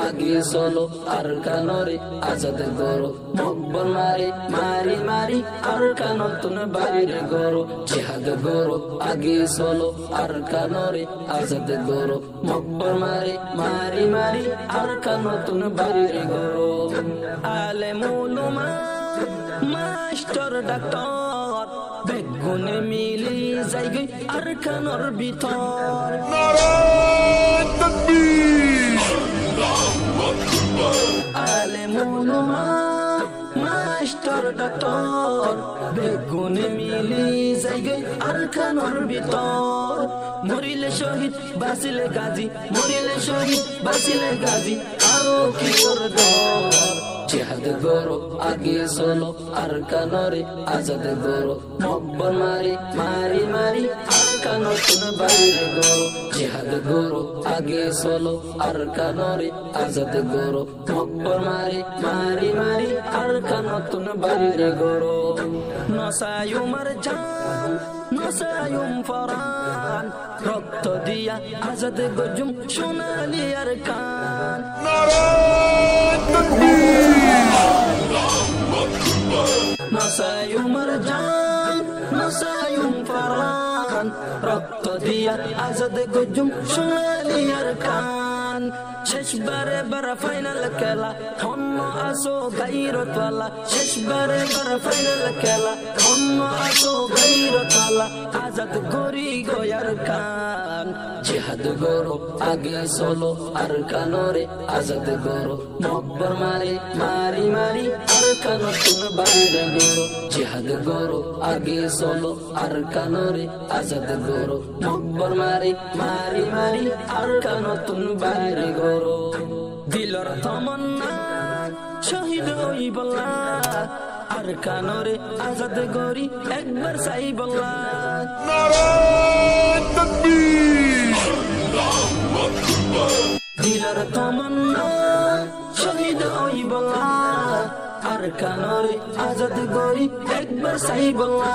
আগে চলো আর কানরে আজাদ গরো মকবর মারি মারি মারি আর কানতুন বাইরে গরো জিহাদ গরো আগে চলো আর কানরে আজাদ গরো মকবর মারি মারি মারি আর কানতুন বাইরে গরো আলে মুলুমা মাস্টার ডাক্তার বেগুনে মিলি যাই গই আর কানর ভিতর আলে মুলুমা মাস্টার ডাক্তার বেগুনে মিলি যাই গই আর কানর ভিতর মরিলে শহীদ বাঁচিলে গাজী মরিলে শহীদ বাঁচিলে গাজী আরো কি দর জিহাদ গরো আগে চলো আর কানরে আজাদ গরো মকবর মারি মারি মারি আর কানতুন বাইরে গরো জিহাদ গরো আগে চলো আর কানরে আজাদ গরো মকবর মারি মারি মারি আর কানতুন বাইরে গরো নসায়ুমার জান নসায়ুম ফরান রক্ত দিয়া আজাদ গজুম সোনালি আর কান নসায়ুমার জান নসায়ুম ফরান রক্ত দিয়া আজাদ গজুম সোনালি আর কান শেষবারে বারা ফাইনাল খেলা অন্য আসো গাইরতওয়ালা শেষবারে বারা ফাইনাল খেলা অন্য আসো গাইরতওয়ালা আজাদ গরি গয়ার কান জিহাদ গরো আগে চলো আর কানরে আজাদ গরো মকবর মারি মারি মারি আর কানতুন বাইরে গরো জিহাদ গরো আগে চলো আর কানরে আজাদ গরো মকবর মারি মারি মারি আর কানতুন বাইরে গরো দিলর তমন্না শহীদ হই বল্লা আর কানরে আজাদ গরি একবার চাই বল্লা দিলর তমন্না শহীদ হই বল্লা আর কানরে আজাদ গরি একবার চাই বল্লা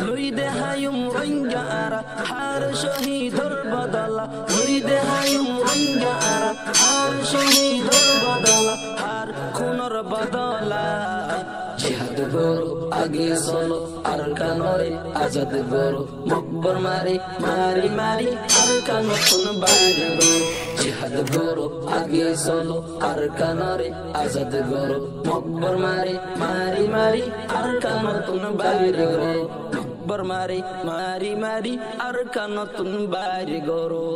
লই দেহায়ুম রঙ্গা আরা হার শহীদর বদলা লই দেহায়ুম রঙ্গা আরা হার শহীদর বদলা হার খুনর বদলা জিহাদ গরো আগে চলো আর কানরে আজাদ গরো মকবর মারি মারি মারি আর কানতুন বাইরে গরো জিহাদ গরো আগে চলো আর কানরে আজাদ গরো মকবর মারি মারি মারি আর কানতুন বাইরে গরো মকবর মারি মারি মারি আর কানতুন বাইরে গরো।